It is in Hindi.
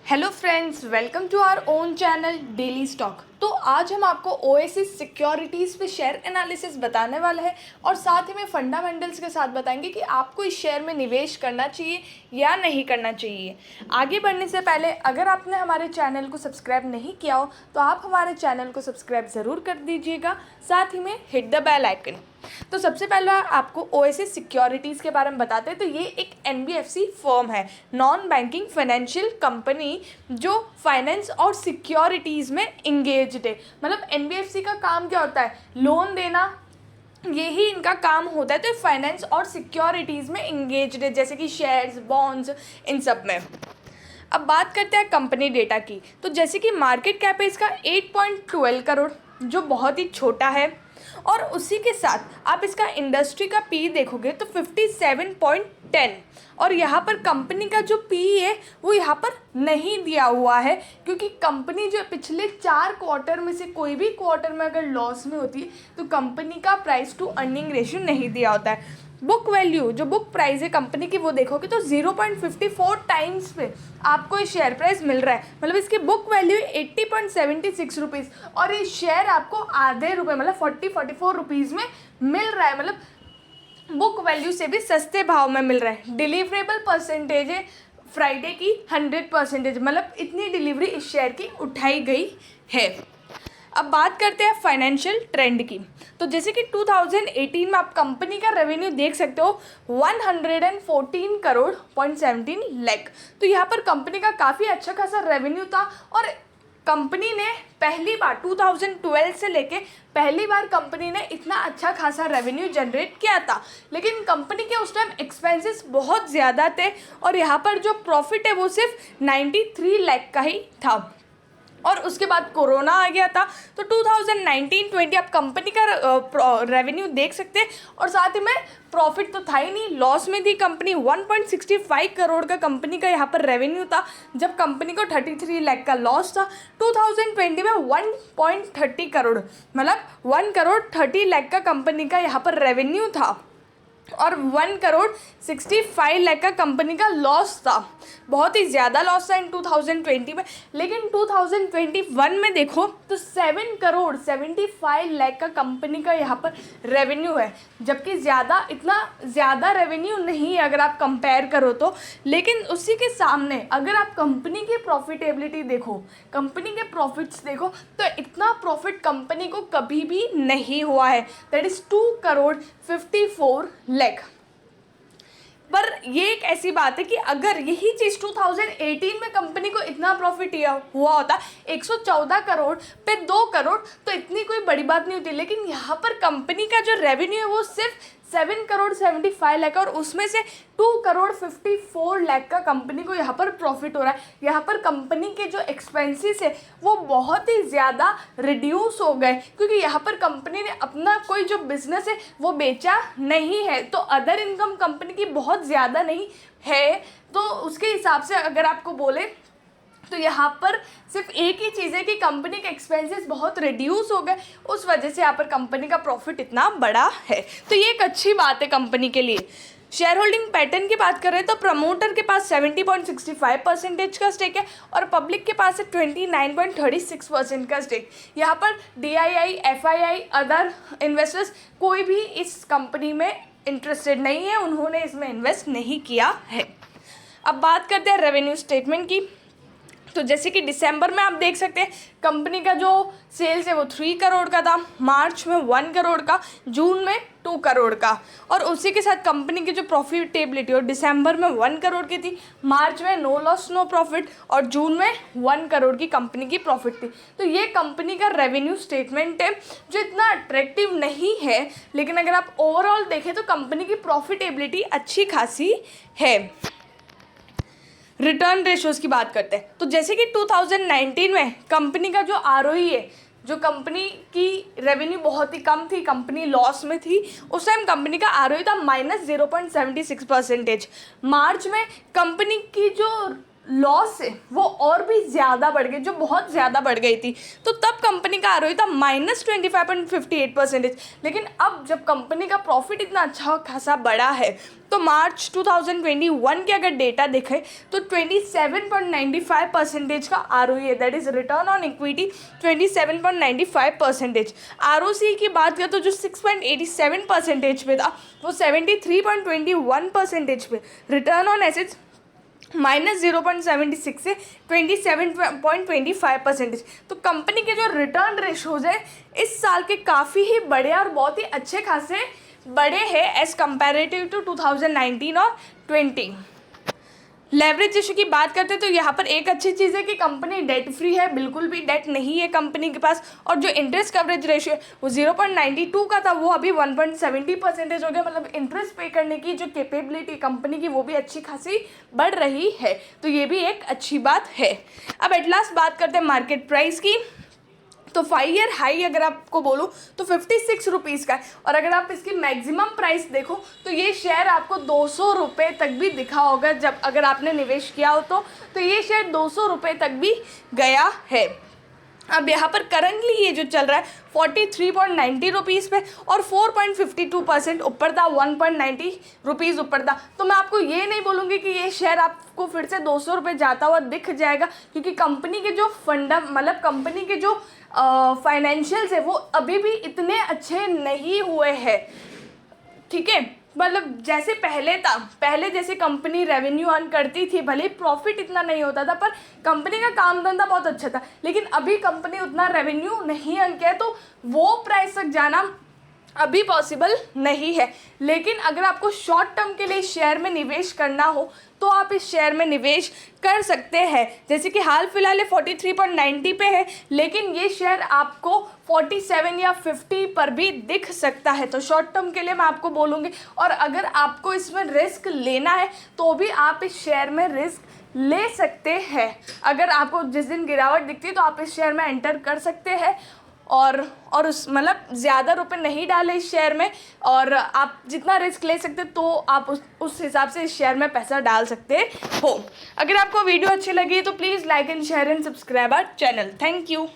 Hello friends, welcome to our own channel daily stock. तो आज हम आपको ओएसिस सिक्योरिटीज़ पे शेयर एनालिसिस बताने वाले हैं और साथ ही में फंडामेंटल्स के साथ बताएंगे कि आपको इस शेयर में निवेश करना चाहिए या नहीं करना चाहिए। आगे बढ़ने से पहले अगर आपने हमारे चैनल को सब्सक्राइब नहीं किया हो तो आप हमारे चैनल को सब्सक्राइब ज़रूर कर दीजिएगा, साथ ही में हिट द बेल आइकन। तो सबसे पहले आपको ओएसिस सिक्योरिटीज़ के बारे में बताते हैं। तो ये एक एनबीएफसी फर्म है, नॉन बैंकिंग फाइनेंशियल कंपनी, जो फाइनेंस और सिक्योरिटीज़ में इंगेज्ड है। मतलब एनबीएफसी का काम क्या होता है? लोन देना, यही इनका काम होता है। तो फाइनेंस और सिक्योरिटीज़ में इंगेज्ड है, जैसे कि शेयर्स, बॉन्ड्स, इन सब में। अब बात करते हैं कंपनी डेटा की। तो जैसे कि मार्केट कैप है इसका 8.12 करोड़, जो बहुत ही छोटा है। और उसी के साथ आप इसका इंडस्ट्री का पी देखोगे तो 57.10, और यहाँ पर कंपनी का जो पी है वो यहाँ पर नहीं दिया हुआ है, क्योंकि कंपनी जो पिछले 4 क्वार्टर में से कोई भी क्वार्टर में अगर लॉस में होती है तो कंपनी का प्राइस टू अर्निंग रेशियो नहीं दिया होता है। बुक वैल्यू, जो बुक प्राइस है कंपनी की, वो देखोगे तो 0.54 टाइम्स पे आपको ये शेयर प्राइस मिल रहा है। मतलब इसकी बुक वैल्यू 80.76 रुपीज़, और ये शेयर आपको आधे रुपये मतलब 44 रुपीज़ में मिल रहा है। मतलब बुक वैल्यू से भी सस्ते भाव में मिल रहा है। डिलीवरेबल परसेंटेज है फ्राइडे की 100%, मतलब इतनी डिलीवरी इस शेयर की उठाई गई है। अब बात करते हैं फाइनेंशियल ट्रेंड की। तो जैसे कि 2018 में आप कंपनी का रेवेन्यू देख सकते हो 114 करोड़ 17 लाख। तो यहाँ पर कंपनी का काफ़ी अच्छा खासा रेवेन्यू था, और कंपनी ने पहली बार 2012 से लेके पहली बार कंपनी ने इतना अच्छा खासा रेवेन्यू जनरेट किया था। लेकिन कंपनी के उस टाइम एक्सपेंसेस बहुत ज़्यादा थे, और यहाँ पर जो प्रॉफिट है वो सिर्फ 93 लाख का ही था। और उसके बाद कोरोना आ गया था, तो 2019-20 आप कंपनी का रेवेन्यू देख सकते हैं। और साथ ही में प्रॉफिट तो था ही नहीं, लॉस में थी कंपनी। 1.65 करोड़ का कंपनी का यहाँ पर रेवेन्यू था, जब कंपनी को 33 लाख का लॉस था। 2020 में 1.30 करोड़, मतलब 1 करोड़ 30 लाख का कंपनी का यहाँ पर रेवेन्यू था, और 1 करोड़ 65 लाख का कंपनी का लॉस था। बहुत ही ज़्यादा लॉस था इन 2020 में। लेकिन 2021 में देखो तो 7 करोड़ 75 लाख का कंपनी का यहाँ पर रेवेन्यू है, जबकि इतना ज़्यादा रेवेन्यू नहीं है अगर आप कंपेयर करो तो। लेकिन उसी के सामने अगर आप कंपनी की प्रॉफिटेबिलिटी देखो, कंपनी के प्रॉफिट्स देखो, तो इतना प्रॉफिट कंपनी को कभी भी नहीं हुआ है। That is 2 crore 54 lakh. पर ये एक ऐसी बात है कि अगर यही चीज़ 2018 में कंपनी को इतना प्रॉफिट हुआ होता 114 करोड़ पे 2 करोड़, तो इतनी कोई बड़ी बात नहीं होती। लेकिन यहाँ पर कंपनी का जो रेवेन्यू है वो सिर्फ 7 करोड़ 75 लाख, और उसमें से 2 करोड़ 54 लाख का कंपनी को यहाँ पर प्रॉफिट हो रहा है। यहाँ पर कंपनी के जो एक्सपेंसेस है वो बहुत ही ज़्यादा रिड्यूस हो गए, क्योंकि यहाँ पर कंपनी ने अपना कोई जो बिजनेस है वो बेचा नहीं है। तो अदर इनकम कंपनी की बहुत ज़्यादा नहीं है, तो उसके हिसाब से अगर आपको बोले तो यहाँ पर सिर्फ एक ही चीज़ है कि कंपनी के एक्सपेंसेस बहुत रिड्यूस हो गए, उस वजह से यहाँ पर कंपनी का प्रॉफिट इतना बड़ा है। तो ये एक अच्छी बात है कंपनी के लिए। शेयर होल्डिंग पैटर्न की बात करें तो प्रमोटर के पास 70.65% का स्टेक है, और पब्लिक के पास है 29.36% का स्टेक। यहाँ पर DII, FII, अदर इन्वेस्टर्स कोई भी इस कंपनी में इंटरेस्टेड नहीं है, उन्होंने इसमें इन्वेस्ट नहीं किया है। अब बात करते हैं रेवेन्यू स्टेटमेंट की। तो जैसे कि दिसंबर में आप देख सकते हैं कंपनी का जो सेल्स है वो 3 करोड़ का था, मार्च में 1 करोड़ का, जून में 2 करोड़ का। और उसी के साथ कंपनी की जो प्रॉफिटेबिलिटी और दिसंबर में 1 करोड़ की थी, मार्च में नो लॉस नो प्रॉफिट, और जून में 1 करोड़ की कंपनी की प्रॉफिट थी। तो ये कंपनी का रेवेन्यू स्टेटमेंट है जो इतना अट्रैक्टिव नहीं है, लेकिन अगर आप ओवरऑल देखें तो कंपनी की प्रॉफिटेबिलिटी अच्छी खासी है। रिटर्न रेशोज़ की बात करते हैं। तो जैसे कि 2019 में कंपनी का जो ROE है, जो कंपनी की रेवेन्यू बहुत ही कम थी, कंपनी लॉस में थी, उस टाइम कंपनी का ROE था -0.76%। मार्च में कंपनी की जो लॉस है वो और भी ज़्यादा बढ़ गई, जो बहुत ज़्यादा बढ़ गई थी। तो तब कंपनी का आरओई था -25.58%। लेकिन अब जब कंपनी का प्रॉफिट इतना अच्छा खासा बढ़ा है, तो मार्च 2021 के अगर डेटा देखें तो 27.95% का आरओई है, that is return on equity 27.95%। ROC की बात करें तो जो 6.87% पे था वो 73.21% पे। रिटर्न ऑन एसेट्स -0.76 से 27.25%। तो कंपनी के जो रिटर्न रेशोज है इस साल के काफ़ी ही बड़े और बहुत ही अच्छे खासे बड़े हैं एज़ कंपैरेटिव टू 2019 और 20। लेवरेज रेशो की बात करते हैं तो यहाँ पर एक अच्छी चीज़ है कि कंपनी डेट फ्री है, बिल्कुल भी डेट नहीं है कंपनी के पास। और जो इंटरेस्ट कवरेज रेशियो है वो 0.92 का था, वो अभी 1.70% हो गया। मतलब इंटरेस्ट पे करने की जो कैपेबिलिटी कंपनी की वो भी अच्छी खासी बढ़ रही है, तो ये भी एक अच्छी बात है। अब एट लास्ट बात करते हैं मार्केट प्राइस की। तो 5 ईयर हाई अगर आपको बोलूँ तो 56 रुपीज़ का है, और अगर आप इसकी मैक्सिमम प्राइस देखो तो ये शेयर आपको 200 रुपये तक भी दिखा होगा जब अगर आपने निवेश किया हो तो ये शेयर 200 रुपये तक भी गया है। अब यहाँ पर करंटली ये जो चल रहा है 43.90 रुपीज़ पे और 4.52% ऊपर था, 1.90 रुपीज़ ऊपर था। तो मैं आपको ये नहीं बोलूँगी कि ये शेयर आपको फिर से 200 रुपये जाता हुआ दिख जाएगा, क्योंकि कंपनी के जो मतलब कंपनी के जो फाइनेंशियल्स है वो अभी भी इतने अच्छे नहीं हुए हैं, ठीक है। मतलब जैसे पहले था, पहले जैसे कंपनी रेवेन्यू अर्न करती थी, भले ही प्रॉफिट इतना नहीं होता था पर कंपनी का काम धंधा बहुत अच्छा था, लेकिन अभी कंपनी उतना रेवेन्यू नहीं अर्न किया है, तो वो प्राइस तक जाना अभी पॉसिबल नहीं है। लेकिन अगर आपको शॉर्ट टर्म के लिए शेयर में निवेश करना हो तो आप इस शेयर में निवेश कर सकते हैं। जैसे कि हाल फिलहाल ये 43.90 पे है, लेकिन ये शेयर आपको 47 या 50 पर भी दिख सकता है। तो शॉर्ट टर्म के लिए मैं आपको बोलूँगी, और अगर आपको इसमें रिस्क लेना है तो भी आप इस शेयर में रिस्क ले सकते हैं। अगर आपको जिस दिन गिरावट दिखती है तो आप इस शेयर में एंटर कर सकते हैं, और उस मतलब ज़्यादा रुपए नहीं डालें इस शेयर में, और आप जितना रिस्क ले सकते तो आप उस हिसाब से इस शेयर में पैसा डाल सकते हो। अगर आपको वीडियो अच्छी लगी तो please like and share and subscribe our channel. Thank you.